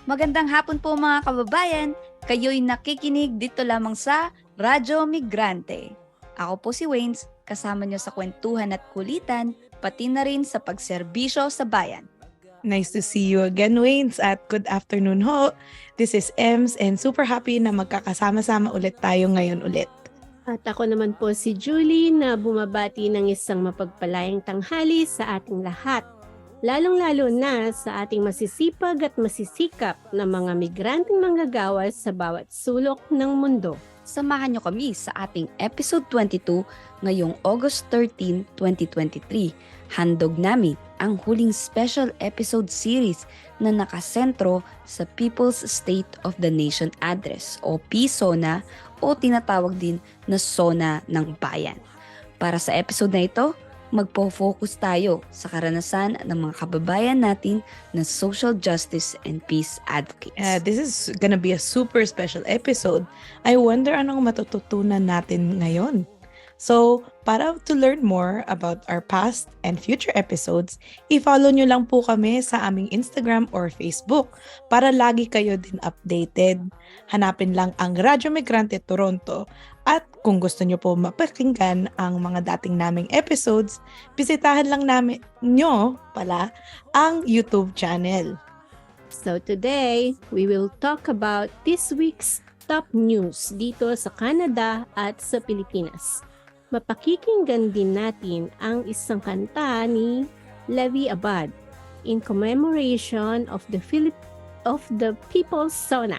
Magandang hapon po mga kababayan. Kayo'y nakikinig dito lamang sa Radyo Migrante. Ako po si Waynes, kasama niyo sa kwentuhan at kulitan, pati na rin sa pagserbisyo sa bayan. Nice to see you again, Waynes, at good afternoon ho. This is Ems and super happy na magkakasama-sama ulit tayo ngayon ulit. At ako naman po si Julie na bumabati ng isang mapagpalayang tanghali sa ating lahat. Lalong-lalo na sa ating masisipag at masisikap na mga migranteng manggagawa sa bawat sulok ng mundo. Samahan niyo kami sa ating episode 22 ngayong August 13, 2023. Handog namin ang huling special episode series na nakasentro sa People's State of the Nation Address o PSONA o tinatawag din na SONA ng Bayan. Para sa episode na ito, magpo-focus tayo sa karanasan ng mga kababayan natin na social justice and peace advocates. This is gonna be a super special episode. I wonder anong matututunan natin ngayon. So, para to learn more about our past and future episodes, i-follow nyo lang po kami sa aming Instagram or Facebook para lagi kayo din updated. Hanapin lang ang Radyo Migrante Toronto at kung gusto nyo po mapakinggan ang mga dating naming episodes, bisitahan lang namin nyo pala ang YouTube channel. So today, we will talk about this week's top news dito sa Canada at sa Pilipinas. Mapakikinggan din natin ang isang kanta ni Levi Abad in commemoration of the People's Sona.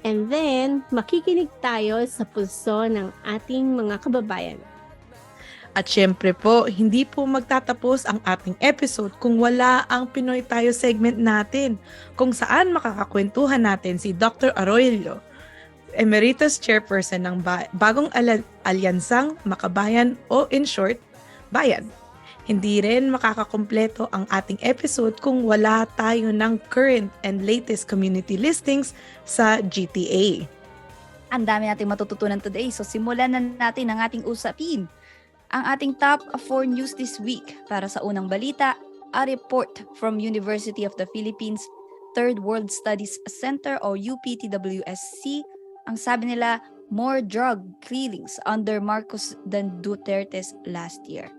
And then, makikinig tayo sa pulso ng ating mga kababayan. At syempre po, hindi po magtatapos ang ating episode kung wala ang Pinoy Tayo segment natin, kung saan makakakwentuhan natin si Dr. Arroyo, Emeritus Chairperson ng bagong alyansang Makabayan o in short, Bayan. Hindi rin makakakumpleto ang ating episode kung wala tayo ng current and latest community listings sa GTA. Ang dami nating matututunan today, so simulan na natin ang ating usapin. Ang ating top 4 news this week para sa unang balita, a report from University of the Philippines Third World Studies Center o UPTWSC. Ang sabi nila, more drug killings under Marcos than Duterte's last year.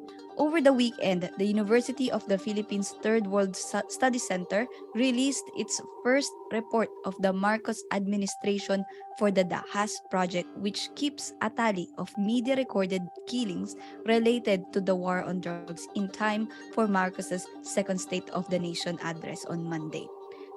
Over the weekend, the University of the Philippines Third World Studies Center released its first report of the Marcos administration for the Dahas Project, which keeps a tally of media-recorded killings related to the war on drugs in time for Marcos's second State of the Nation address on Monday.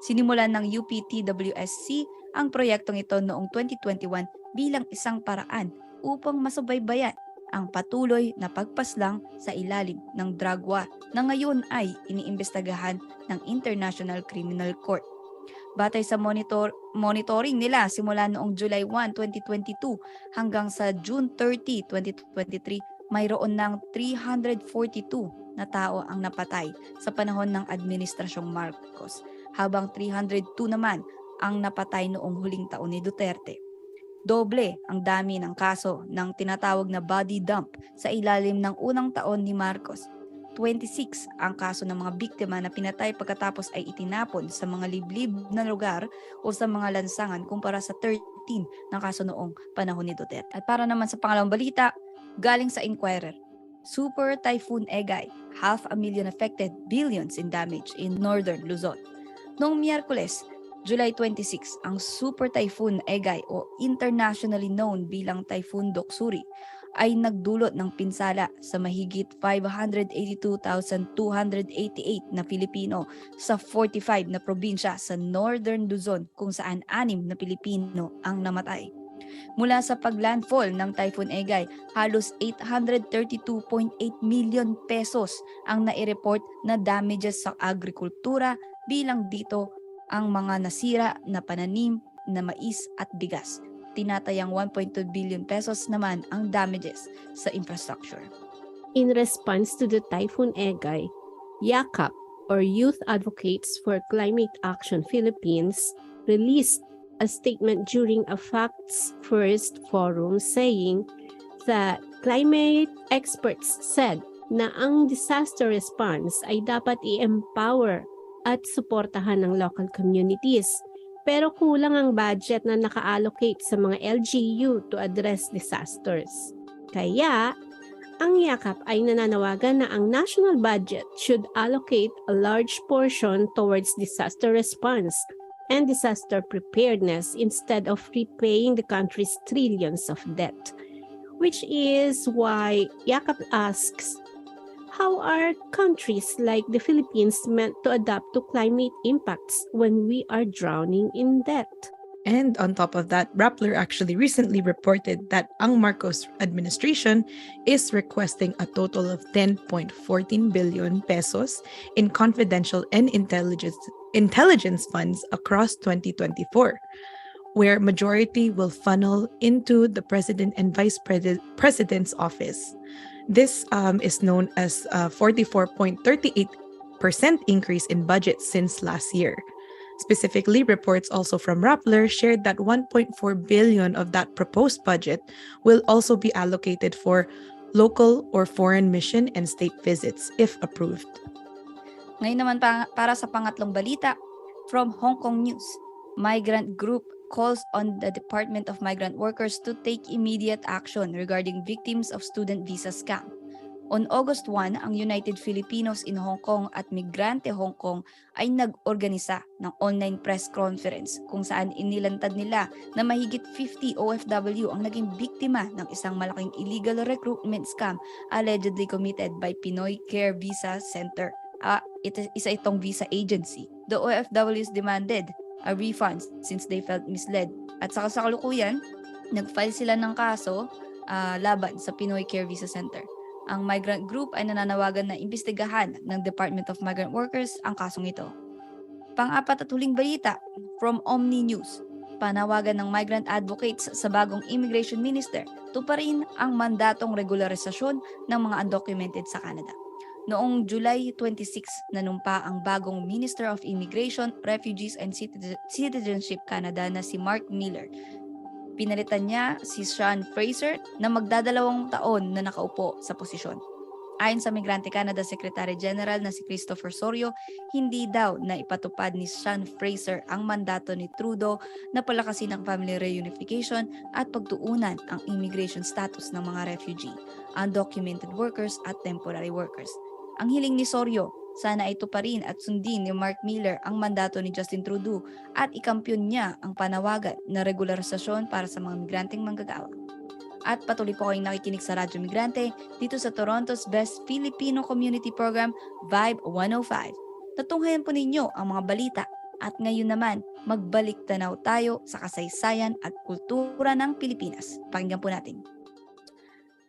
Sinimulan ng UPTWSC ang proyektong ito noong 2021 bilang isang paraan upang masubaybayan ang patuloy na pagpaslang sa ilalim ng drug war na ngayon ay iniimbestagahan ng International Criminal Court. Batay sa monitoring nila simula noong July 1, 2022 hanggang sa June 30, 2023, mayroon ng 342 na tao ang napatay sa panahon ng Administrasyong Marcos, habang 302 naman ang napatay noong huling taon ni Duterte. Doble ang dami ng kaso ng tinatawag na body dump sa ilalim ng unang taon ni Marcos. 26 ang kaso ng mga biktima na pinatay pagkatapos ay itinapon sa mga liblib na lugar o sa mga lansangan kumpara sa 13 ng kaso noong panahon ni Duterte. At para naman sa pangalawang balita, galing sa Inquirer, Super Typhoon Egay, 500,000 affected, billions in damage in northern Luzon. Noong Miyerkules, July 26, ang Super Typhoon Egay o internationally known bilang Typhoon Doksuri ay nagdulot ng pinsala sa mahigit 582,288 na Pilipino sa 45 na probinsya sa Northern Luzon kung saan 6 na Pilipino ang namatay. Mula sa paglandfall ng Typhoon Egay, halos 832.8 million pesos ang naireport na damages sa agrikultura, bilang dito ang mga nasira na pananim na mais at bigas. Tinatayang 1.2 billion pesos naman ang damages sa infrastructure. In response to the Typhoon Egay, YACAP or Youth Advocates for Climate Action Philippines released a statement during a Facts First forum saying that climate experts said na ang disaster response ay dapat i-empower at suportahan ng local communities pero kulang ang budget na naka-allocate sa mga LGU to address disasters. Kaya, ang yakap ay nananawagan na ang national budget should allocate a large portion towards disaster response and disaster preparedness instead of repaying the country's trillions of debt. Which is why yakap asks, how are countries like the Philippines meant to adapt to climate impacts when we are drowning in debt? And on top of that, Rappler actually recently reported that ang Marcos administration is requesting a total of 10.14 billion pesos in confidential and intelligence funds across 2024, where majority will funnel into the president and vice president's office. This is known as a 44.38% increase in budget since last year. Specifically, reports also from Rappler shared that 1.4 billion of that proposed budget will also be allocated for local or foreign mission and state visits if approved. Ngayon naman para sa pangatlong balita, from Hong Kong News, migrant group calls on the Department of Migrant Workers to take immediate action regarding victims of student visa scam. On August 1, ang United Filipinos in Hong Kong at Migrante Hong Kong ay nag-organisa ng online press conference kung saan inilantad nila na mahigit 50 OFW ang naging biktima ng isang malaking illegal recruitment scam allegedly committed by Pinoy Care Visa Center. Isa itong visa agency. The OFWs demanded a refund since they felt misled. At sa kasalukuyan, nag-file sila ng kaso laban sa Pinoy Care Visa Center. Ang migrant group ay nananawagan na imbestigahan ng Department of Migrant Workers ang kasong ito. Pang-apat at huling balita from Omni News. Panawagan ng migrant advocates sa bagong immigration minister tuparin ang mandatong regularisasyon ng mga undocumented sa Canada. Noong July 26, nanumpa ang bagong Minister of Immigration, Refugees and Citizenship Canada na si Mark Miller. Pinalitan niya si Sean Fraser na magdadalawang taon na nakaupo sa posisyon. Ayon sa Migrante Canada Secretary General na si Christopher Sorio, hindi daw na ipatupad ni Sean Fraser ang mandato ni Trudeau na palakasin ang family reunification at pagtuunan ang immigration status ng mga refugee, undocumented workers at temporary workers. Ang hiling ni Sorio, sana ito pa rin at sundin ni Mark Miller ang mandato ni Justin Trudeau at ikampyon niya ang panawagan na regularisasyon para sa mga migranteng manggagawa. At patuloy po kayong nakikinig sa Radyo Migrante dito sa Toronto's Best Filipino Community Program, Vibe 105. Natunghayan po ninyo ang mga balita at ngayon naman magbalik tanaw tayo sa kasaysayan at kultura ng Pilipinas. Pakinggan po natin.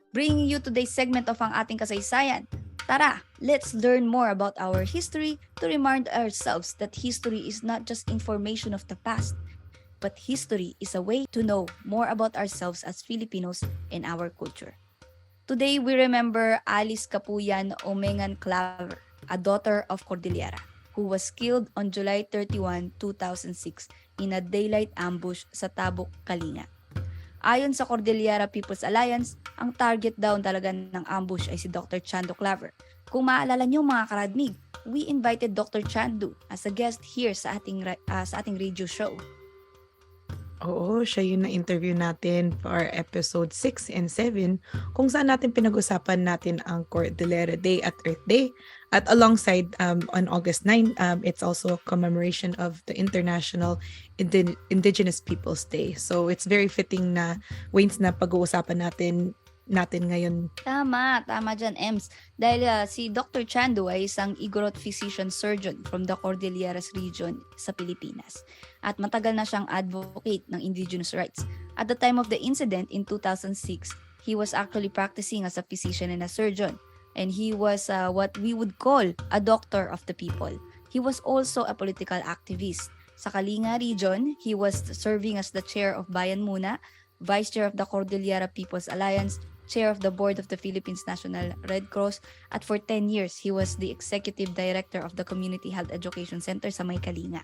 Bringing you today's segment of ang ating kasaysayan. Tara, let's learn more about our history to remind ourselves that history is not just information of the past, but history is a way to know more about ourselves as Filipinos and our culture. Today, we remember Alice Kapuyan Omengan Claver, a daughter of Cordillera, who was killed on July 31, 2006 in a daylight ambush sa Tabuk, Kalinga. Ayon sa Cordillera People's Alliance, ang target daw talaga ng ambush ay si Dr. Chando Claver. Kung maalala niyo mga karadnig, we invited Dr. Chandu as a guest here sa ating radio show. Oo, siya yung na-interview natin for episode 6 and 7 kung saan natin pinag-usapan natin ang Cordillera Day at Earth Day. At alongside on August 9, it's also a commemoration of the International Indigenous Peoples Day. So it's very fitting na Waynes na pag-uusapan natin ngayon. Tama dyan, Ems. Dahil si Dr. Chandu ay isang Igorot physician surgeon from the Cordilleras region sa Pilipinas. At matagal na siyang advocate ng indigenous rights. At the time of the incident in 2006, he was actually practicing as a physician and a surgeon. And he was what we would call a doctor of the people. He was also a political activist. Sa Kalinga region, he was serving as the chair of Bayan Muna, vice chair of the Cordillera People's Alliance, chair of the board of the Philippines National Red Cross, at for 10 years, he was the executive director of the Community Health Education Center sa May Kalinga.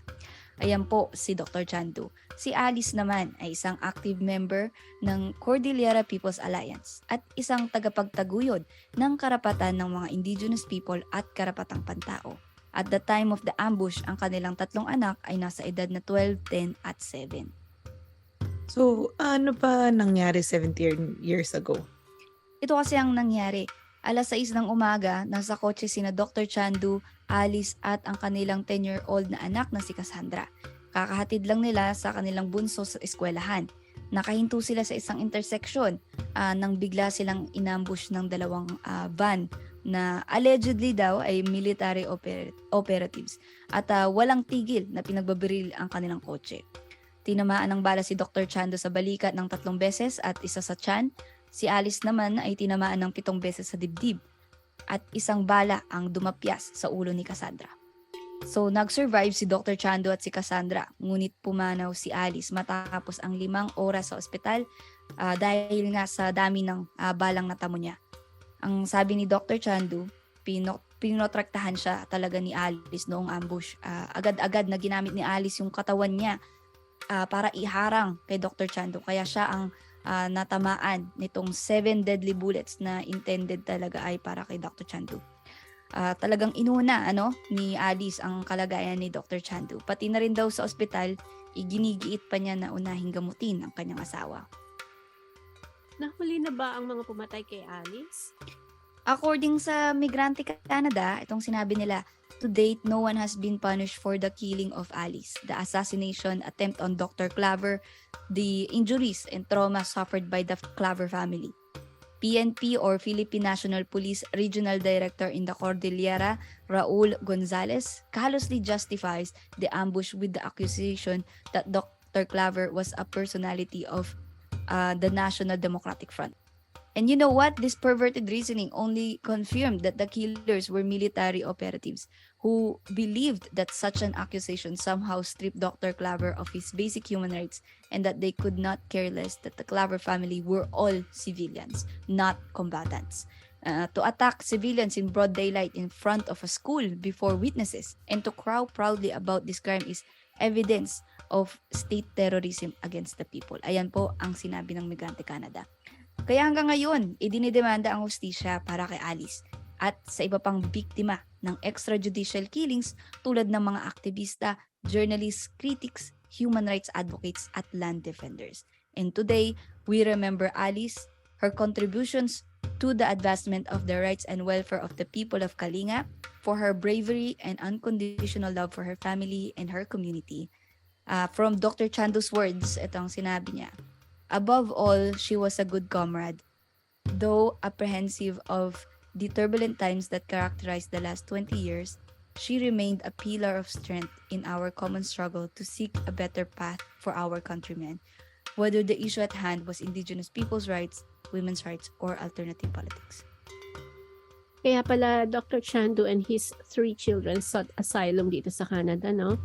Ayan po si Dr. Chandu. Si Alice naman ay isang active member ng Cordillera People's Alliance at isang tagapagtaguyod ng karapatan ng mga indigenous people at karapatang pantao. At the time of the ambush, ang kanilang tatlong anak ay nasa edad na 12, 10 at 7. So, ano pa nangyari 70 years ago? Ito kasi ang nangyari. Alas 6 ng umaga, nasa kotse sina Dr. Chandu, Alice at ang kanilang 10-year-old na anak na si Cassandra. Kakahatid lang nila sa kanilang bunso sa eskwelahan. Nakahinto sila sa isang intersection nang bigla silang inambush ng dalawang van na allegedly daw ay military operatives at walang tigil na pinagbabiril ang kanilang kotse. Tinamaan ng bala si Dr. Chando sa balikat ng 3 beses at isa sa tiyan. Si Alice naman ay tinamaan ng 7 beses sa dibdib at isang bala ang dumapyas sa ulo ni Cassandra. So, nag-survive si Dr. Chando at si Cassandra, ngunit pumanaw si Alice matapos ang 5 oras sa ospital dahil nga sa dami ng balang natamo niya. Ang sabi ni Dr. Chandu, pinotraktahan siya talaga ni Alice noong ambush. Agad-agad na ginamit ni Alice yung katawan niya para iharang kay Dr. Chandu. Kaya siya ang natamaan nitong 7 deadly bullets na intended talaga ay para kay Dr. Chandu. Talagang inuna ni Alice ang kalagayan ni Dr. Chandu. Pati na rin daw sa ospital, iginigiit pa niya na unahing gamutin ang kanyang asawa. Nahuli na ba ang mga pumatay kay Alice? According sa Migrante Canada, itong sinabi nila, to date, no one has been punished for the killing of Alice, the assassination attempt on Dr. Claver, the injuries and trauma suffered by the Claver family. PNP or Philippine National Police Regional Director in the Cordillera, Raul Gonzalez, callously justifies the ambush with the accusation that Dr. Claver was a personality of the National Democratic Front. And you know what? This perverted reasoning only confirmed that the killers were military operatives who believed that such an accusation somehow stripped Dr. Claver of his basic human rights and that they could not care less that the Claver family were all civilians, not combatants. To attack civilians in broad daylight in front of a school before witnesses and to crow proudly about this crime is evidence of state terrorism against the people. Ayan po ang sinabi ng Migrante Canada. Kaya hanggang ngayon, idinidemanda ang hustisya para kay Alice at sa iba pang biktima ng extrajudicial killings tulad ng mga aktivista, journalists, critics, human rights advocates at land defenders. And today, we remember Alice, her contributions to the advancement of the rights and welfare of the people of Kalinga, for her bravery and unconditional love for her family and her community. From Dr. Chandu's words, itong sinabi niya, above all, she was a good comrade. Though apprehensive of the turbulent times that characterized the last 20 years, she remained a pillar of strength in our common struggle to seek a better path for our countrymen, whether the issue at hand was indigenous people's rights, women's rights, or alternative politics. Kaya pala Dr. Chandu and his 3 children sought asylum dito sa Canada, no?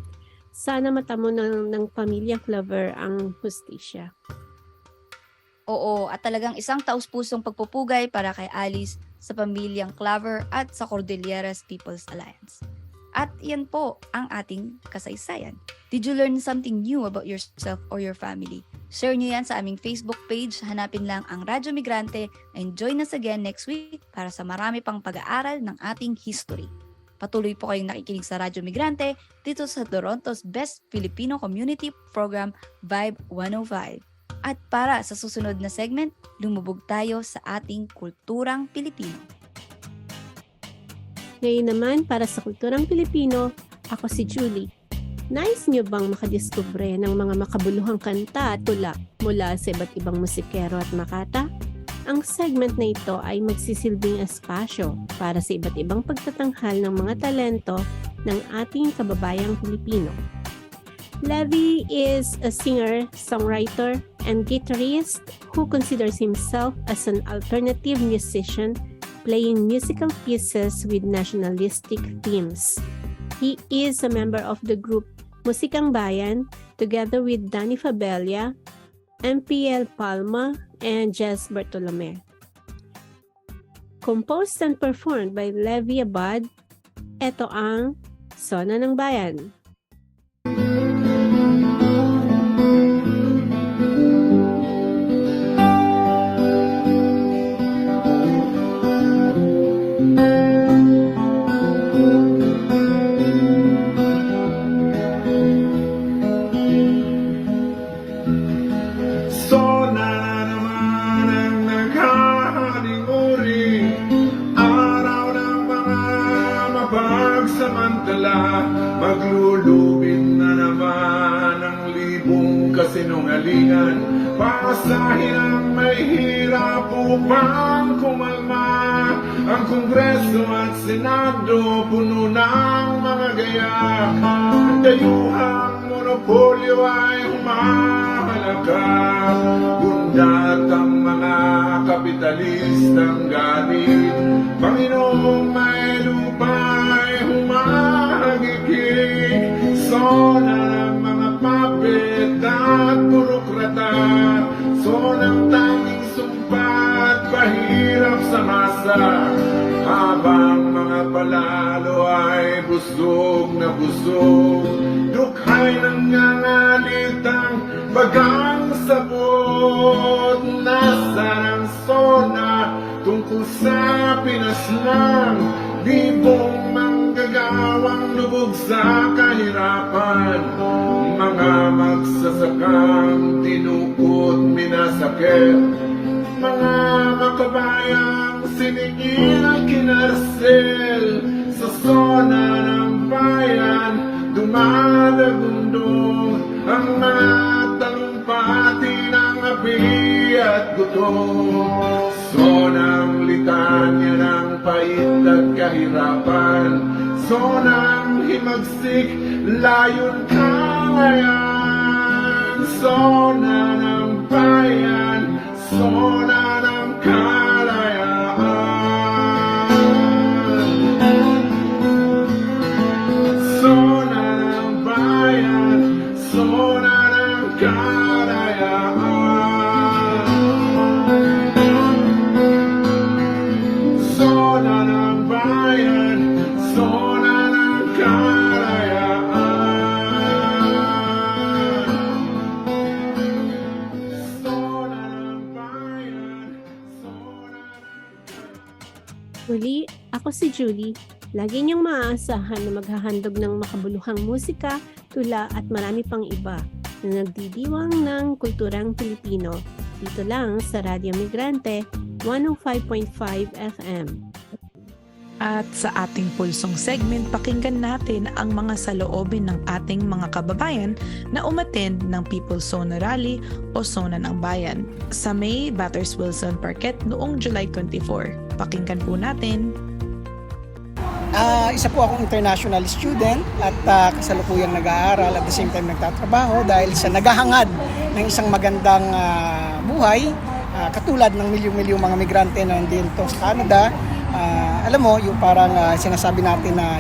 Sana matamo ng pamilyang Claver ang hustisya. Oo, at talagang isang taus-pusong pagpupugay para kay Alice, sa pamilyang Claver at sa Cordilleras People's Alliance. At yan po ang ating kasaysayan. Did you learn something new about yourself or your family? Share nyo yan sa aming Facebook page. Hanapin lang ang Radyo Migrante and join us again next week para sa marami pang pag-aaral ng ating history. Patuloy po kayong nakikinig sa Radyo Migrante dito sa Toronto's Best Filipino Community Program, Vibe 105. At para sa susunod na segment, lumubog tayo sa ating kulturang Pilipino. Ngayon naman, para sa kulturang Pilipino, ako si Julie. Nais niyo bang makadiskubre ng mga makabuluhang kanta at tula mula sa iba't ibang musikero at makata? Ang segment na ito ay magsisilbing espasyo para sa iba't ibang pagtatanghal ng mga talento ng ating kababayang Pilipino. Levi is a singer, songwriter, and guitarist who considers himself as an alternative musician playing musical pieces with nationalistic themes. He is a member of the group Musikang Bayan together with Danny Fabella, MPL Palma, and Jess Bartolome. Composed and performed by Levi Abad, ito ang Sona ng Bayan. samantala, maglulubin na naman ang libong kasinungalingan. Pasahin ang may hirap upang kumalma. Ang Kongreso at Senado puno ng mga gayak. Dayuhang monopolyo ay humahalaka. Bundat ang mga kapitalistang galit. Panginoong may lupa ay humahagikik. Sona ng mga papet at burokrata. Sonang tanging sumpat, pahirap sa masa. Habang mga palalo ay busog na busog. Dukhay ng ngangalit ang bagang sabot. Nasaan ang sona tungkol sa Pinas lang? Libong manggagawang lubog sa kahirapan. Mga magsasakang tinukot minasakit. Mga makabayang sinigil kinarsel. Sa sona ng bayan dumadagundong ang mga talumpati ng api at gutom. Sonang litanya ng pait at kahirapan. Sonang himagsik, layon kawayan. Sona ng bayan, sona ng kalayaan. Sona ng bayan, sona ng kalayaan. Sona ng bayan, sona ng kalayaan. Sona ng bayan, sona ng... Muli, ako si Julie. Lagi niyong maaasahan na maghahandog ng makabuluhang musika, tula at marami pang iba na nagdidiwang ng kulturang Pilipino. Dito lang sa Radyo Migrante, 105.5 FM. At sa ating pulsong segment, pakinggan natin ang mga saloobin ng ating mga kababayan na umattend ng People's Sona Rally o Sona ng Bayan sa May Bathurst Wilson Parket noong July 24. Pakinggan po natin. Isa po akong international student at kasalukuyang nag-aaral at the same time nagtatrabaho dahil sa naghahangad ng isang magandang buhay katulad ng milyong-milyong mga migrante na nandito sa Canada. Alam mo, yung parang sinasabi natin na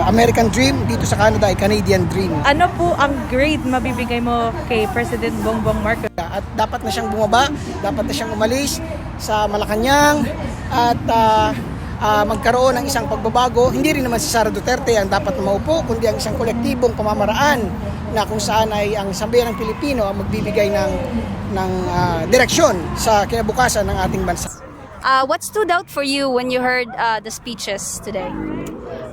American Dream, dito sa Canada ay Canadian Dream. Ano po ang grade mabibigay mo kay President Bongbong Marcos? At dapat na siyang bumaba, dapat na siyang umalis sa Malacanang at magkaroon ng isang pagbabago. Hindi rin naman si Sara Duterte ang dapat na maupo, kundi ang isang kolektibong pamamaraan na kung saan ay ang sambayan ng Pilipino ang magbibigay ng direksyon sa kinabukasan ng ating bansa. What stood out for you when you heard the speeches today?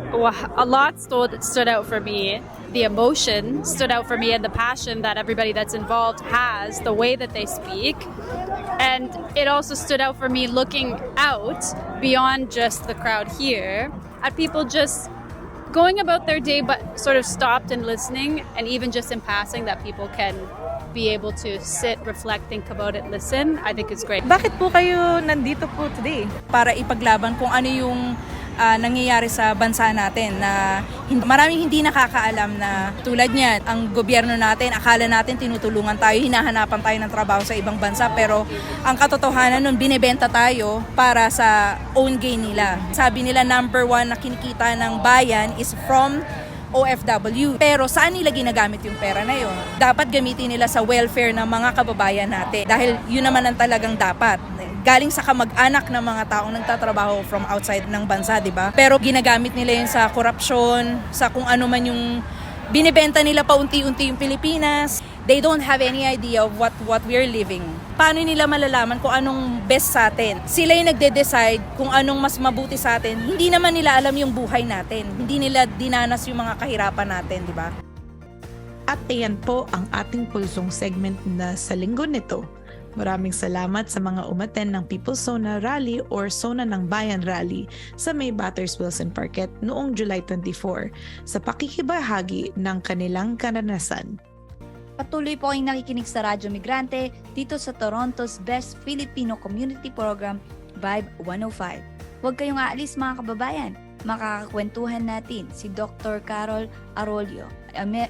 Well, a lot stood out for me. The emotion stood out for me and the passion that everybody that's involved has, the way that they speak. And it also stood out for me looking out beyond just the crowd here at people just going about their day but sort of stopped and listening, and even just in passing that people can be able to sit, reflect, think about it, listen. I think it's great. Bakit po kayo nandito po today? Para ipaglaban kung ano yung nangyayari sa bansa natin na maraming hindi nakakaalam na tulad niyan, ang gobyerno natin, akala natin tinutulungan tayo, hinahanapan tayo ng trabaho sa ibang bansa, pero ang katotohanan nun, binebenta tayo para sa own gain nila. Sabi nila number 1 na kinikita ng bayan is from OFW. Pero saan nila ginagamit yung pera na yun? Dapat gamitin nila sa welfare ng mga kababayan natin. Dahil yun naman ang talagang dapat. Galing sa kamag-anak ng mga taong nagtatrabaho from outside ng bansa, di ba? Pero ginagamit nila yun sa korupsyon, sa kung ano man yung binibenta nila paunti-unti yung Pilipinas. They don't have any idea of what we're living. Paano nila malalaman kung anong best sa atin? Sila yung nagde-decide kung anong mas mabuti sa atin. Hindi naman nila alam yung buhay natin. Hindi nila dinanas yung mga kahirapan natin, di ba? At ayan po ang ating pulsong segment na sa linggo nito. Maraming salamat sa mga umaten ng People's Sona Rally or Sona ng Bayan Rally sa may Batters Wilson Parket noong July 24 sa pakikibahagi ng kanilang karanasan. Patuloy po kayong nakikinig sa Radyo Migrante dito sa Toronto's Best Filipino Community Program, Vibe 105. Huwag kayong aalis mga kababayan. Makakakwentuhan natin si Dr. Carol Arroyo,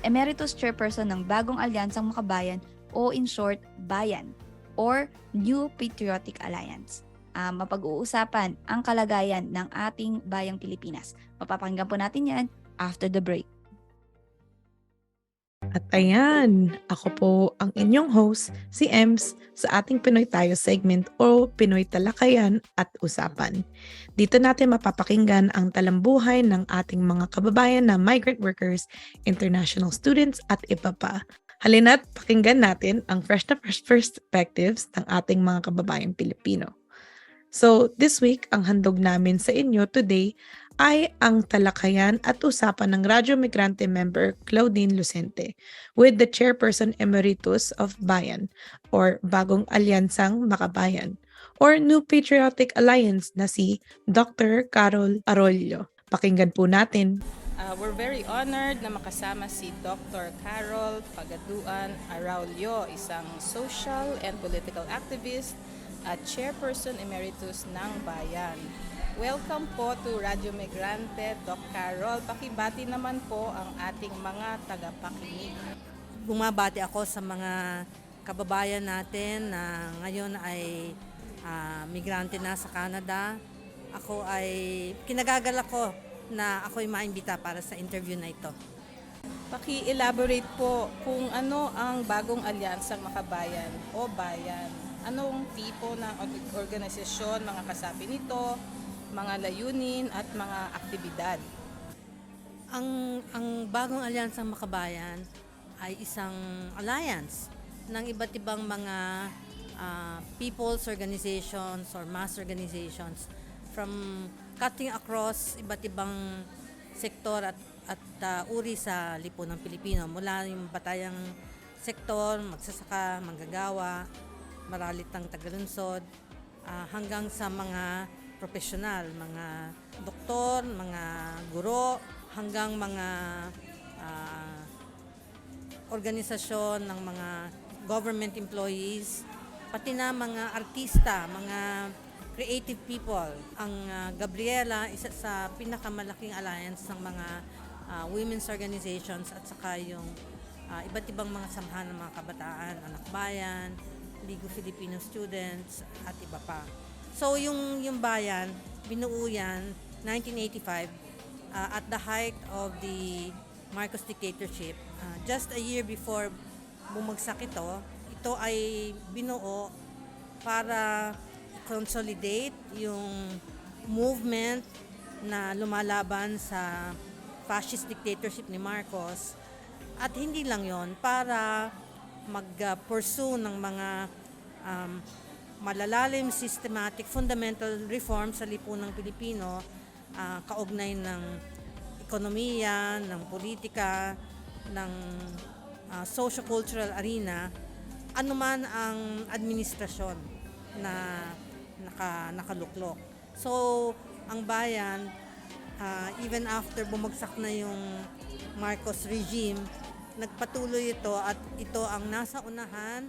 Emeritus Chairperson ng Bagong Alyansang Makabayan o in short, Bayan or New Patriotic Alliance. Mapag-uusapan ang kalagayan ng ating bayang Pilipinas. Mapapakinggan po natin yan after the break. At ayan, ako po ang inyong host, si Ems, sa ating Pinoy Tayo segment o Pinoy Talakayan at Usapan. Dito natin mapapakinggan ang talambuhay ng ating mga kababayan na migrant workers, international students at iba pa. Halina't pakinggan natin ang fresh na fresh perspectives ng ating mga kababayang Pilipino. So, this week, ang handog namin sa inyo today ay ang talakayan at usapan ng Radyo Migrante member Claudine Lucente with the Chairperson Emeritus of Bayan or Bagong Alyansang Makabayan or New Patriotic Alliance na si Dr. Carol Arroyo. Pakinggan po natin. We're very honored na makasama si Dr. Carol Pagaduan Arroyo, isang social and political activist at Chairperson Emeritus ng Bayan. Welcome po to Radyo Migrante, Doc Carol. Pakibati naman po ang ating mga tagapakinig. Bumabati ako sa mga kababayan natin na ngayon ay migrante na sa Canada. Ako ay kinagagalak ko na ako'y maimbita para sa interview na ito. Paki-elaborate po kung ano ang Bagong Alyansang Makabayan o Bayan. Anong tipo ng organisasyon, mga kasapi nito, mga layunin at mga aktibidad? Ang Bagong Alyansang Makabayan ay isang alliance ng iba't ibang mga people's organizations or mass organizations from cutting across iba't ibang sektor at uri sa lipunang Pilipino, mula yung batayang sektor, magsasaka, manggagawa, maralitang tagalunsod, hanggang sa mga profesional, mga doktor, mga guro, hanggang mga organisasyon ng mga government employees, pati na mga artista, mga creative people. Ang Gabriela, isa sa pinakamalaking alliance ng mga women's organizations at saka yung iba't ibang mga samahan ng mga kabataan, Anak Bayan, League of Filipino Students at iba pa. So yung Bayan, binuo yan 1985 at the height of the Marcos dictatorship. Just a year before bumagsak ito ay binuo para consolidate yung movement na lumalaban sa fascist dictatorship ni Marcos. At hindi lang yon, para mag-pursue ng mga malalalim, systematic, fundamental reforms sa lipunang Pilipino, kaugnay ng ekonomiya, ng politika, ng socio-cultural arena, anuman ang administrasyon na nakaluklok. So, ang Bayan, even after bumagsak na yung Marcos regime, nagpatuloy ito at ito ang nasa unahan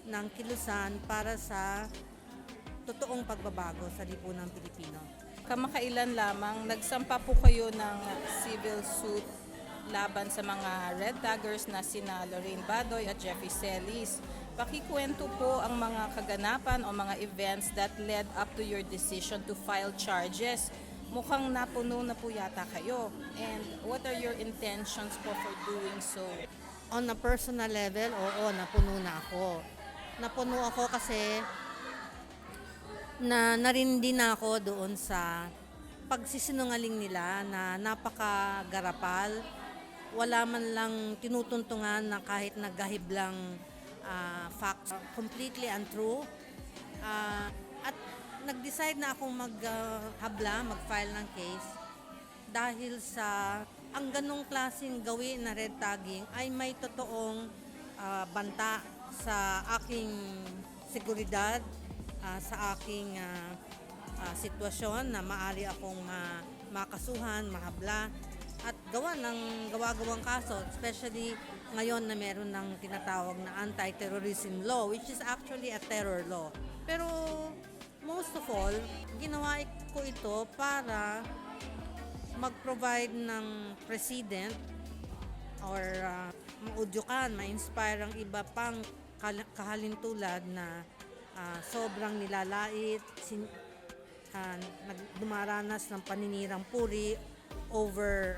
ng kilusan para sa totoong pagbabago sa lipunang Pilipino. Kamakailan lamang, nagsampa po kayo ng civil suit laban sa mga Red Taggers na sina Lorraine Badoy at Jeffrey Celis. Pakikwento po ang mga kaganapan o mga events that led up to your decision to file charges. Mukhang napuno na po yata kayo. And what are your intentions po for doing so? On a personal level, oo, napuno na ako. Napuno ako kasi narindi na ako doon sa pagsisinungaling nila na napakagarapal. Wala man lang tinutuntungan na kahit naggahib lang facts, completely untrue. At nag-decide na akong mag-file ng case dahil sa ang ganong klaseng gawin na red tagging ay may totoong banta sa aking seguridad sa aking sitwasyon na maaari akong makasuhan, mahabla at gawa-gawang kaso, especially ngayon na meron ng tinatawag na anti-terrorism law, which is actually a terror law. Pero most of all, ginawa ko ito para mag-provide ng president or maudyukan, ma-inspire ang iba pang kahalintulad na sobrang nilalait, dumaranas ng paninirang puri over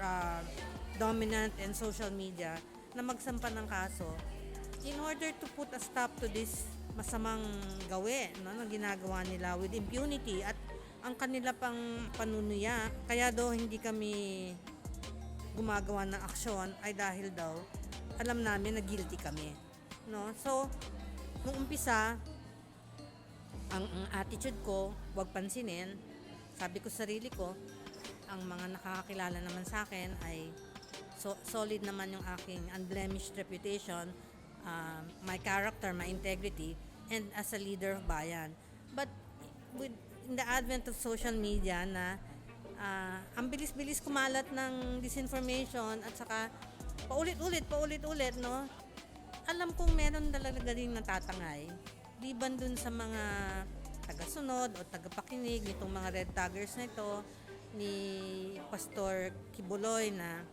dominant and social media na magsampa ng kaso in order to put a stop to this masamang gawi na ginagawa nila with impunity at ang kanila pang panunuya. Kaya daw hindi kami gumagawa ng aksyon ay dahil daw alam namin na guilty kami. No? So, nung umpisa, ang attitude ko, wag pansinin. Sabi ko sa sarili ko, ang mga nakakakilala naman sa akin ay solid naman yung aking unblemished reputation, my character, my integrity, and as a leader of bayan. But in the advent of social media na ang bilis-bilis kumalat ng disinformation at saka paulit-ulit, no? Alam kong meron talaga din natatangay. Liban dun sa mga tagasunod o tagapakinig nitong mga red taggers na ito, ni Pastor Kibuloy na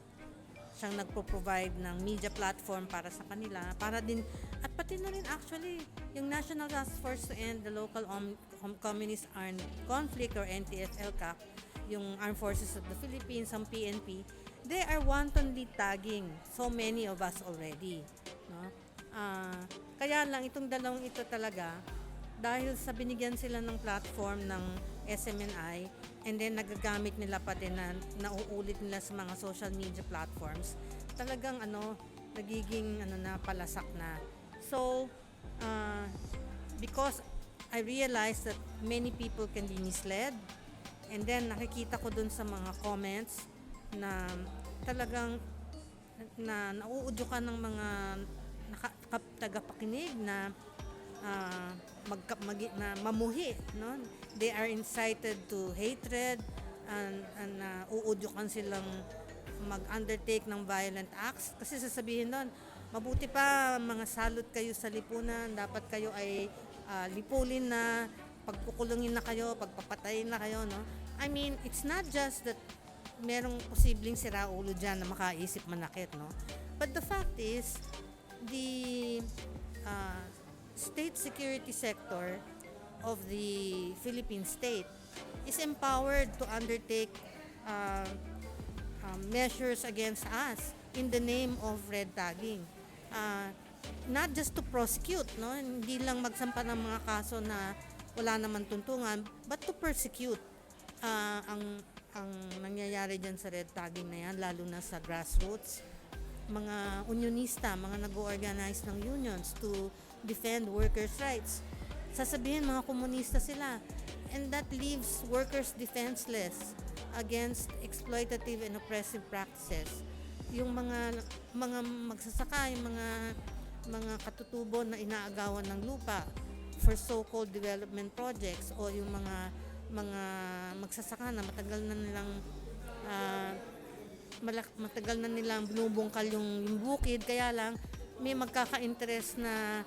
siyang nagpo-provide ng media platform para sa kanila, para din, at pati na rin actually, yung National Task Force to End the Local Communist Armed Conflict or NTF-ELCAC, yung Armed Forces of the Philippines, ang PNP, they are wantonly tagging so many of us already. No? Kaya lang itong dalawang ito talaga, dahil sa binigyan sila ng platform ng SMNI, and then nagagamit nila pa din na nauulit nila sa mga social media platforms, talagang nagiging na palasak na. So, because I realized that many people can be misled, and then nakikita ko dun sa mga comments na talagang nauudyukan ng mga tagapakinig na mamuhi, no? They are incited to hatred and uudyukan silang mag-undertake ng violent acts kasi sasabihin doon, mabuti pa mga salot kayo sa lipunan, dapat kayo ay lipulin na, pagkukulungin na kayo, pagpapatayin na kayo, no? I mean, it's not just that merong posibleng siraulo dyan na makaisip manakit, no? But the fact is, the state security sector of the Philippine state is empowered to undertake measures against us in the name of red tagging. Not just to prosecute, no? Hindi lang magsampa ng mga kaso na wala naman tuntungan, but to persecute. Ang nangyayari dyan sa red tagging na yan, lalo na sa grassroots, mga unionista, mga nag-organize ng unions to defend workers' rights. Sasabihin mga komunista sila. And that leaves workers defenseless against exploitative and oppressive practices. Yung mga magsasaka, yung mga katutubo na inaagawan ng lupa for so-called development projects, o yung mga magsasaka na matagal na nilang binubungkal yung bukid, kaya lang may magkaka-interest na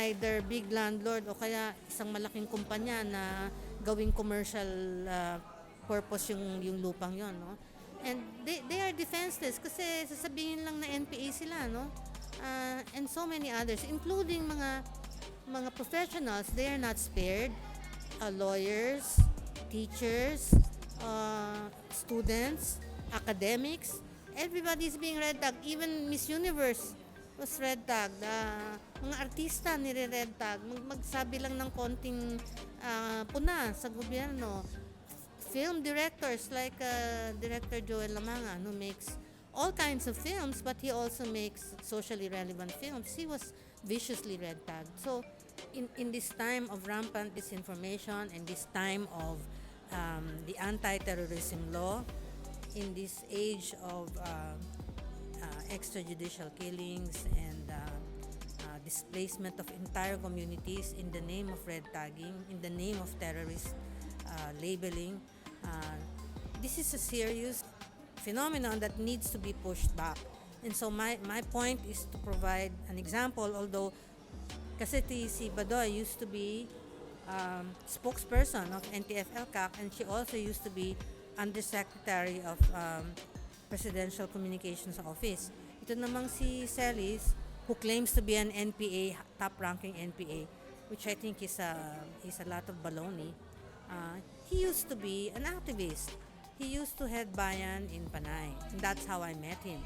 either big landlord o kaya isang malaking kumpanya na gawing commercial purpose yung lupang yon, no? And they are defenseless kasi sasabihin lang na NPA sila, no? And so many others, including mga professionals, they are not spared. Lawyers, teachers, students, academics, everybody is being red tagged. Even Miss Universe was red tagged. Mga artista nire-red tag. Magsabi lang ng konting puna sa gobyerno. Film directors like Director Joel Lamanga, who makes all kinds of films, but he also makes socially relevant films. He was viciously red tagged. So, in this time of rampant disinformation, and this time of the anti-terrorism law, in this age of extrajudicial killings and displacement of entire communities in the name of red tagging, in the name of terrorist labeling. This is a serious phenomenon that needs to be pushed back. And so my point is to provide an example, although kasi si Badoy used to be spokesperson of NTF-ELCAC, and she also used to be Undersecretary of Presidential Communications Office. Ito namang si Celis, who claims to be an NPA, top-ranking NPA, which I think is a lot of baloney. He used to be an activist. He used to head Bayan in Panay, and that's how I met him.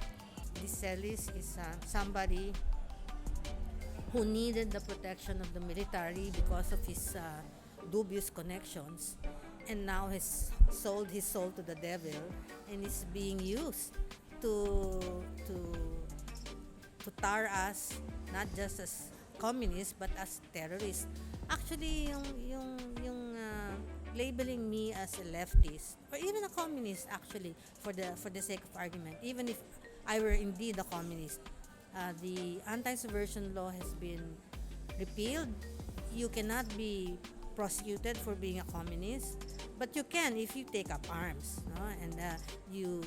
This Celis is somebody who needed the protection of the military because of his dubious connections, and now has sold his soul to the devil and is being used to tar us, not just as communists but as terrorists. Actually, yung labeling me as a leftist or even a communist, actually, for the sake of argument, even if I were indeed a communist, the anti-subversion law has been repealed. You cannot be prosecuted for being a communist, but you can if you take up arms, no? And you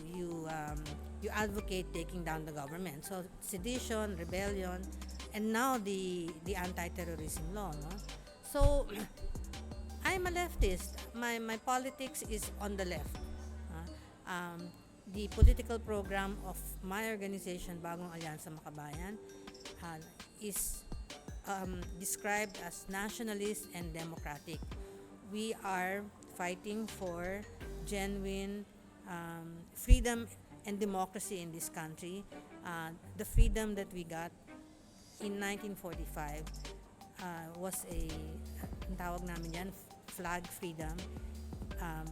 advocate taking down the government. So sedition, rebellion, and now the anti-terrorism law, no? So I'm a leftist. My politics is on the left. The political program of my organization, Bagong Alyansa Makabayan, is described as nationalist and democratic. We are fighting for genuine freedom and democracy in this country. The freedom that we got in 1945 was ang tawag namin yan, flag freedom.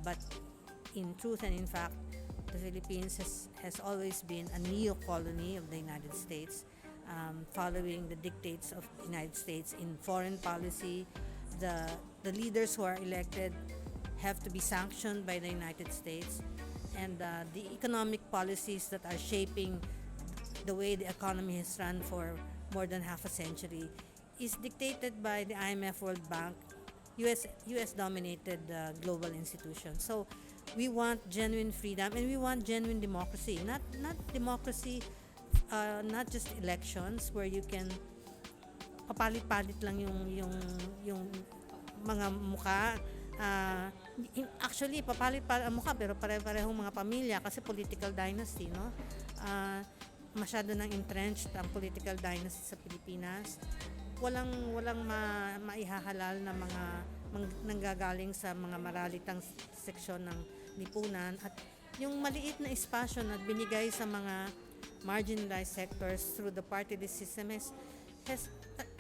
But in truth and in fact, the Philippines has always been a neo-colony of the United States, following the dictates of the United States in foreign policy. The leaders who are elected have to be sanctioned by the United States, and the economic policies that are shaping the way the economy has run for more than half a century is dictated by the IMF, World Bank, US-dominated global institutions. So we want genuine freedom and we want genuine democracy, not democracy, not just elections where you can papalit-palit lang yung mga mukha. Actually, papalit-palit ang mukha pero pare-parehong mga pamilya kasi political dynasty, no? Masyado nang entrenched ang political dynasty sa Pilipinas. Walang maihahalal na mga nanggagaling sa mga maralitang seksyon ng lipunan, at yung maliit na espasyo na binigay sa mga marginalized sectors through the party list system has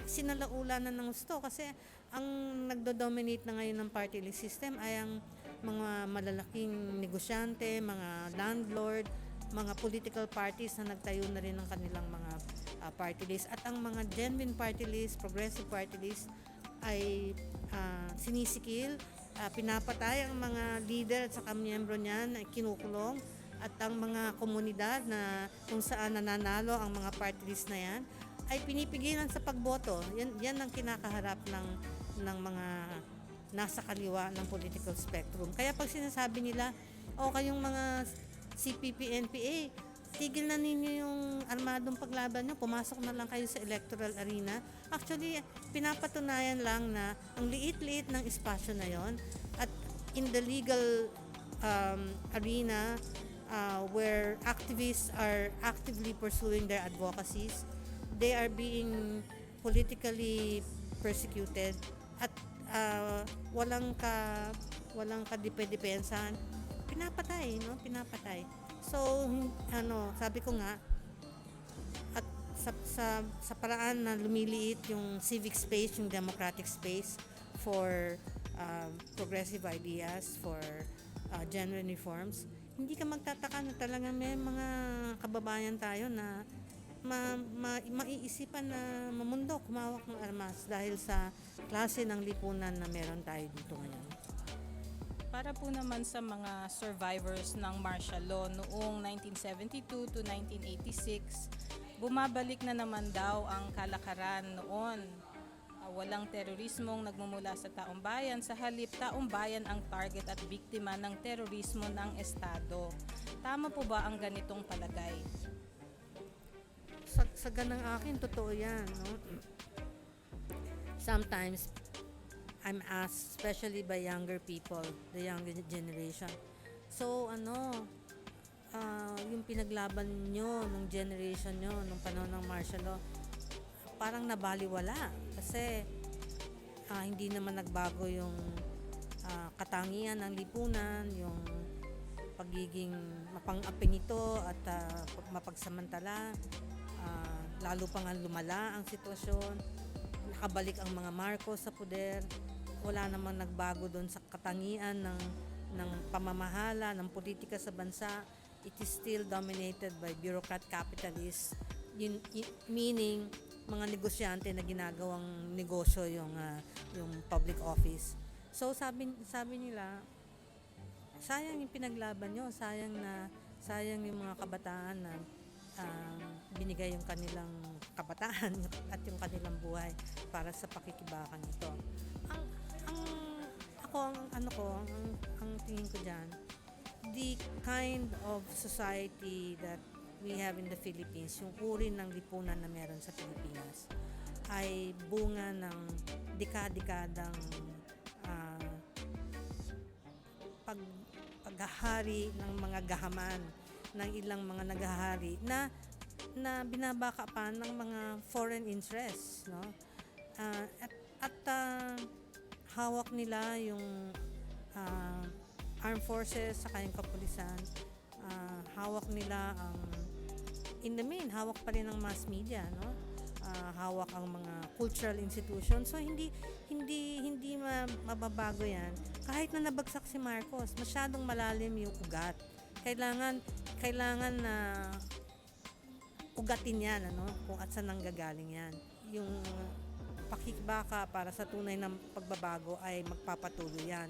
sinalaulan na ng gusto, kasi ang nagdo-dominate na ngayon ng party list system ay ang mga malalaking negosyante, mga landlord, mga political parties na nagtayo na rin ng kanilang mga party list, at ang mga genuine party list, progressive party list ay sinisikil, pinapatay ang mga leader at saka miyembro niyan, ay kinukulong, at ang mga komunidad na kung saan nananalo ang mga party list na yan ay pinipigilan sa pagboto. Yan ang kinakaharap ng mga nasa kaliwa ng political spectrum. Kaya pag sinasabi nila, kayong mga CPP-NPA, tigil na ninyo yung armadong paglaban nyo, pumasok na lang kayo sa electoral arena. Actually, pinapatunayan lang na ang liit-liit ng espasyo na yon, at in the legal arena where activists are actively pursuing their advocacies, they are being politically persecuted at walang kadipedensahan, pinapatay. So, sabi ko nga, at sa paraan na lumiliit yung civic space, yung democratic space for progressive ideas, for genuine reforms, hindi ka magtataka na talaga may mga kababayan tayo na maiisipan na mamundok, kumawak ng armas dahil sa klase ng lipunan na meron tayo dito ngayon. Para po naman sa mga survivors ng martial law noong 1972 to 1986, bumabalik na naman daw ang kalakaran noon. Walang terorismong nagmumula sa taong bayan, sa halip taong bayan ang target at biktima ng terorismo ng Estado. Tama po ba ang ganitong palagay? Sa ganang akin, totoo yan. No? Sometimes, I'm asked, especially by younger people, the younger generation, so yung pinaglaban nyo, nung generation nyo, nung panahon ng martial law, parang nabaliwala. Kasi hindi naman nagbago yung katangian ng lipunan, yung pagiging mapang-aping at mapagsamantala. Lalo pang lumala ang sitwasyon. Nakabalik ang mga Marcos sa poder. Wala namang nagbago doon sa katangian ng pamamahala, ng politika sa bansa. It is still dominated by bureaucrat capitalists, meaning mga negosyante na ginagawang negosyo yung public office. So sabi nila, sayang yung pinaglaban nyo, sayang yung mga kabataan na binigay yung kanilang kabataan at yung kanilang buhay para sa pakikibakan ito. Ang tingin ko dyan, the kind of society that we have in the Philippines, yung uri ng lipunan na meron sa Pilipinas, ay bunga ng dekadang paghahari ng mga gahaman ng ilang mga naghahari na binabaka pa ng mga foreign interests, no? At hawak nila yung armed forces sa kayang kapulisan, hawak nila ang in the main, hawak pa rin ng mass media, no? Hawak ang mga cultural institutions. So hindi mababago 'yan. Kahit na nabagsak si Marcos, masyadong malalim yung ugat. Kailangan na ugatin 'yan, kung at saan nanggagaling 'yan. Yung pakikibaka para sa tunay ng pagbabago ay magpapatuloy 'yan.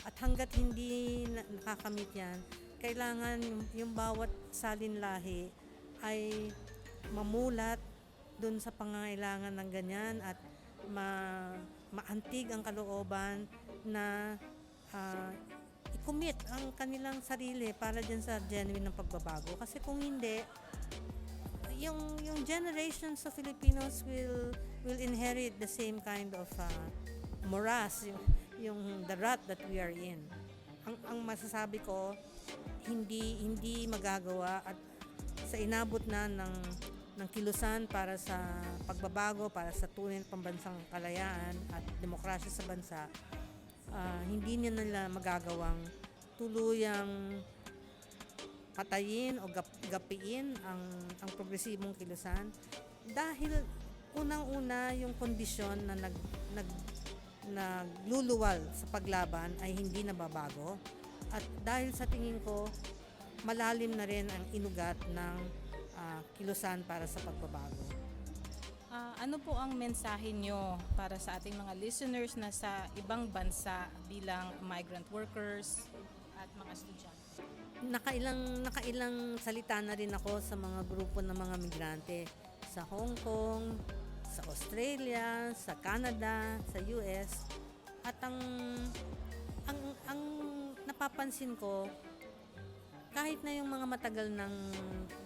At hangga't hindi nakakamit 'yan, kailangan yung bawat salinlahi ay mamulat dun sa pangangailangan ng ganyan at maantig ang kalooban na i-commit ang kanilang sarili para dyan sa genuine ng pagbabago. Kasi kung hindi, yung generations of Filipinos will inherit the same kind of morass, yung the rut that we are in. Ang masasabi ko, hindi magagawa at sa inabot na ng kilusan para sa pagbabago, para sa tunay na pambansang kalayaan at demokrasya sa bansa, hindi nila magagawang tuluyang patayin o gapiin ang progresibong kilusan dahil unang-una yung kondisyon na nagluluwal sa paglaban ay hindi nababago at dahil sa tingin ko malalim na rin ang inugat ng kilusan para sa pagbabago. Ano po ang mensahe nyo para sa ating mga listeners na sa ibang bansa bilang migrant workers at mga estudyante? Nakailang salita na rin ako sa mga grupo ng mga migrante sa Hong Kong, sa Australia, sa Canada, sa US. At ang napapansin ko, kahit na yung mga matagal nang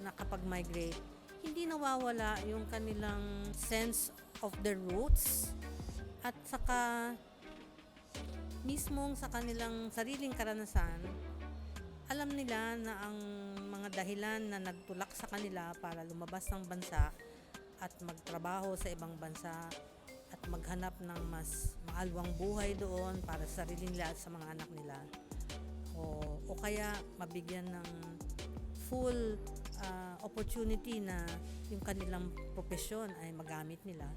nakapag-migrate, hindi nawawala yung kanilang sense of their roots at saka mismong sa kanilang sariling karanasan, alam nila na ang mga dahilan na nagtulak sa kanila para lumabas ng bansa at magtrabaho sa ibang bansa at maghanap ng mas maalwang buhay doon para sa sarili nila at sa mga anak nila. O kaya mabigyan ng full opportunity na yung kanilang profesyon ay magamit nila.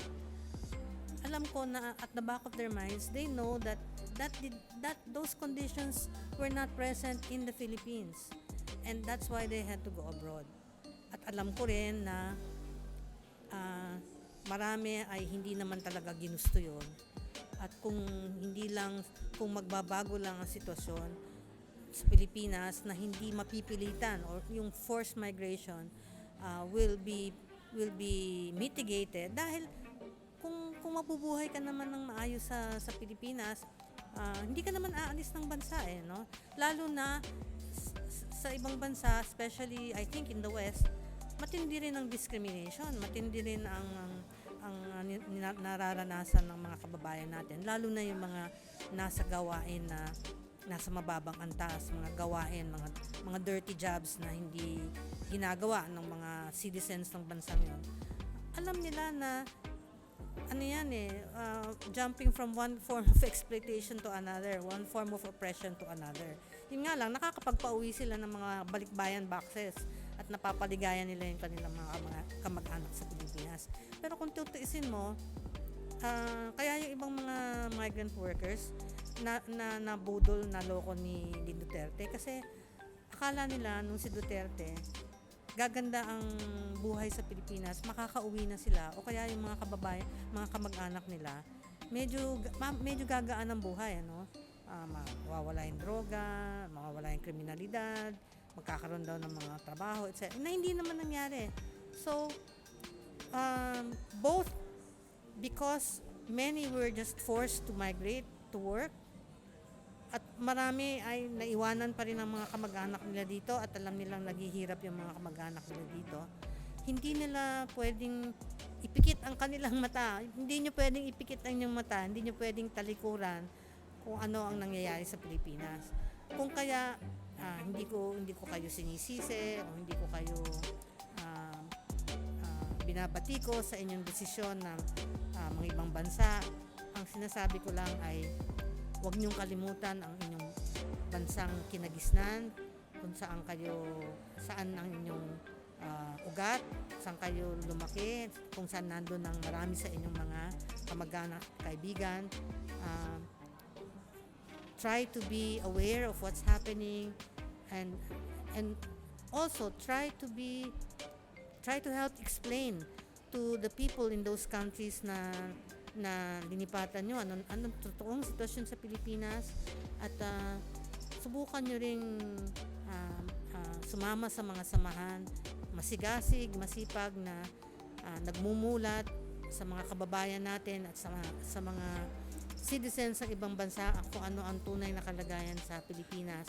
Alam ko na at the back of their minds, they know that those conditions were not present in the Philippines. And that's why they had to go abroad. At alam ko rin na marami ay hindi naman talaga ginusto yun. At kung magbabago lang ang sitwasyon sa Pilipinas na hindi mapipilitan or yung forced migration will be will be mitigated dahil kung mabubuhay ka naman ng maayos sa Pilipinas, hindi ka naman aalis ng bansa no? Lalo na sa ibang bansa, especially I think in the West, matindi rin ang discrimination, matindi rin ang nararanasan ng mga kababayan natin, lalo na yung mga nasa gawain na nasa mababang antas, mga gawain, mga dirty jobs na hindi ginagawa ng mga citizens ng bansang yun. Alam nila na jumping from one form of exploitation to another, one form of oppression to another. Yun nga lang, nakakapagpauwi sila ng mga balikbayan boxes at napapaligayan nila yung kanilang mga kamag-anak sa Pilipinas. Pero kung tutuisin mo, kaya yung ibang mga migrant workers nabudol, naloko ni Duterte kasi akala nila nung si Duterte gaganda ang buhay sa Pilipinas, makakauwi na sila o kaya yung mga kababayan, mga kamag-anak nila medyo gagaan ang buhay, mawawala yung droga, mawawala yung kriminalidad, magkakaroon daw ng mga trabaho, etc. Na hindi naman nangyari. So both because many were just forced to migrate to work at marami ay naiwanan pa rin ang mga kamag-anak nila dito at alam nilang naghihirap yung mga kamag-anak nila dito, hindi nila pwedeng ipikit ang kanilang mata. Hindi nyo pwedeng ipikit ang inyong mata, hindi nyo pwedeng talikuran kung ano ang nangyayari sa Pilipinas. Kung kaya hindi ko kayo sinisisi o hindi ko kayo binabatiko sa inyong desisyon ng mga ibang bansa. Ang sinasabi ko lang ay huwag niyong kalimutan ang inyong bansang kinagisnan, kung saan ang inyong ugat, saan kayo lumaki, kung saan nandun ang marami sa inyong mga kamag-anak, kaibigan. Try to be aware of what's happening and also try to help explain to the people in those countries na linipatan nyo, anong totoong sitwasyon sa Pilipinas at subukan nyo ring sumama sa mga samahan, masigasig, masipag na nagmumulat sa mga kababayan natin at sa mga citizens ng ibang bansa kung ano ang tunay na kalagayan sa Pilipinas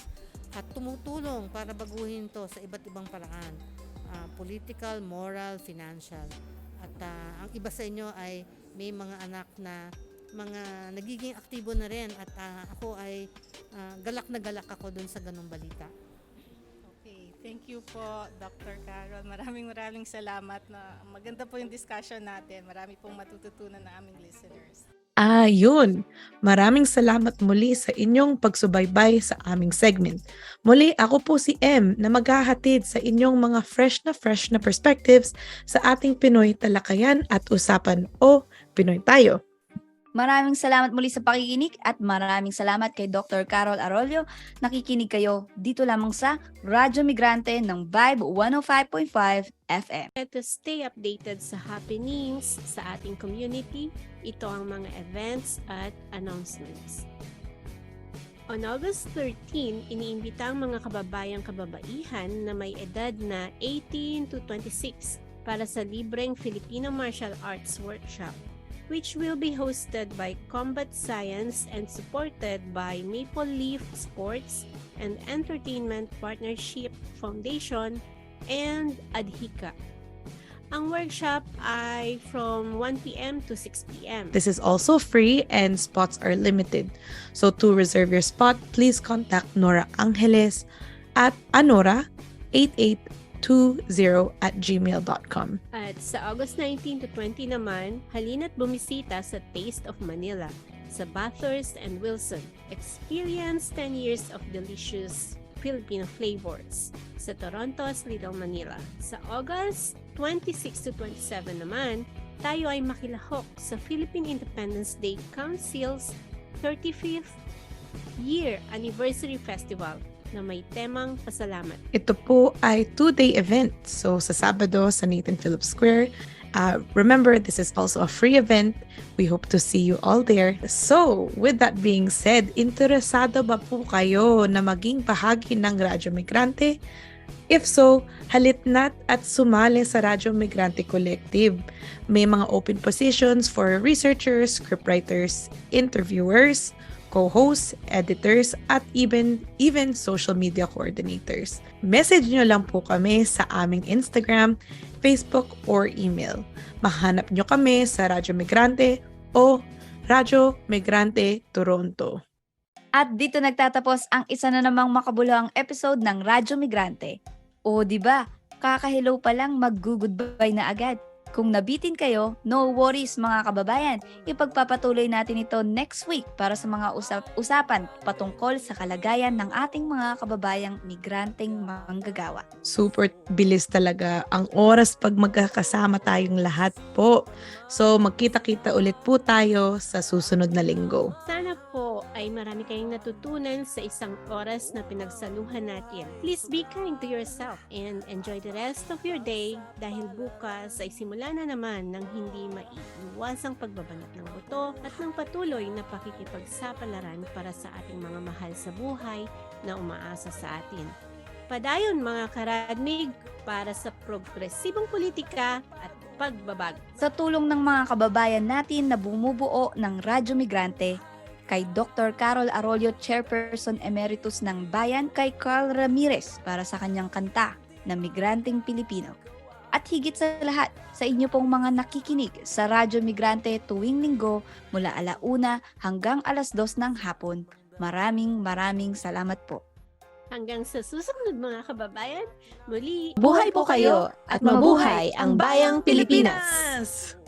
at tumutulong para baguhin to sa iba't ibang paraan, political, moral, financial. At ang iba sa inyo ay may mga anak na mga nagiging aktibo na rin at ako ay galak na galak ako dun sa ganung balita. Okay, thank you po Dr. Carol. Maraming salamat na maganda po yung discussion natin. Marami pong matututunan na aming listeners. Yun. Maraming salamat muli sa inyong pagsubaybay sa aming segment. Muli, ako po si M na maghahatid sa inyong mga fresh na perspectives sa ating Pinoy talakayan at usapan o Pinoy tayo. Maraming salamat muli sa pakikinig at maraming salamat kay Dr. Carol Arroyo. Nakikinig kayo dito lamang sa Radyo Migrante ng Vibe 105.5 FM. At to stay updated sa happenings sa ating community, ito ang mga events at announcements. On August 13, iniimbita ang mga kababayang-kababaihan na may edad na 18 to 26 para sa libreng Filipino Martial Arts Workshop, which will be hosted by Combat Science and supported by Maple Leaf Sports and Entertainment Partnership Foundation and Adhika. Ang workshop ay from 1 p.m. to 6 p.m. This is also free and spots are limited. So to reserve your spot, please contact Nora Angeles at anora8820@gmail.com. At sa August 19 to 20 naman, halina't bumisita sa Taste of Manila sa Bathurst and Wilson. Experience 10 years of delicious Filipino flavors sa Toronto's Little Manila. Sa August 26 to 27 naman, tayo ay makilahok sa Philippine Independence Day Council's 35th Year Anniversary Festival na may temang pasalamat. Ito po ay 2-day event. So sa Sabado sa Nathan Phillips Square. Remember, this is also a free event. We hope to see you all there. So, with that being said, interesado ba po kayo na maging bahagi ng Radyo Migrante? If so, halitna't at sumali sa Radyo Migrante Collective. May mga open positions for researchers, scriptwriters, interviewers, co-hosts, editors, at even social media coordinators. Message nyo lang po kami sa aming Instagram, Facebook, or email. Mahanap nyo kami sa Radyo Migrante o Radyo Migrante Toronto. At dito nagtatapos ang isa na namang makabuluhang episode ng Radyo Migrante. O di ba, kaka-hello pa lang mag-goodbye na agad. Kung nabitin kayo, no worries mga kababayan. Ipagpapatuloy natin ito next week para sa mga usapan patungkol sa kalagayan ng ating mga kababayang migranteng manggagawa. Super bilis talaga ang oras pag magkakasama tayong lahat po. So magkita-kita ulit po tayo sa susunod na linggo. Sana po ay marami kayong natutunan sa isang oras na pinagsaluhan natin. Please be kind to yourself and enjoy the rest of your day dahil bukas ay simula na naman ng hindi maiiwasang pagbabanat ng buto at ng patuloy na pakikipagsapalaran para sa ating mga mahal sa buhay na umaasa sa atin. Padayon mga karadmig para sa progresibong politika at pagbabago. Sa tulong ng mga kababayan natin na bumubuo ng Radyo Migrante, kay Dr. Carol Arroyo, Chairperson Emeritus ng Bayan, kay Carl Ramirez para sa kanyang kanta na Migranteng Pilipino. At higit sa lahat, sa inyo pong mga nakikinig sa Radyo Migrante tuwing linggo mula 1:00 hanggang 2:00 ng hapon. Maraming salamat po. Hanggang sa susunod mga kababayan, muli Buhay po kayo at mabuhay ang bayang Pilipinas!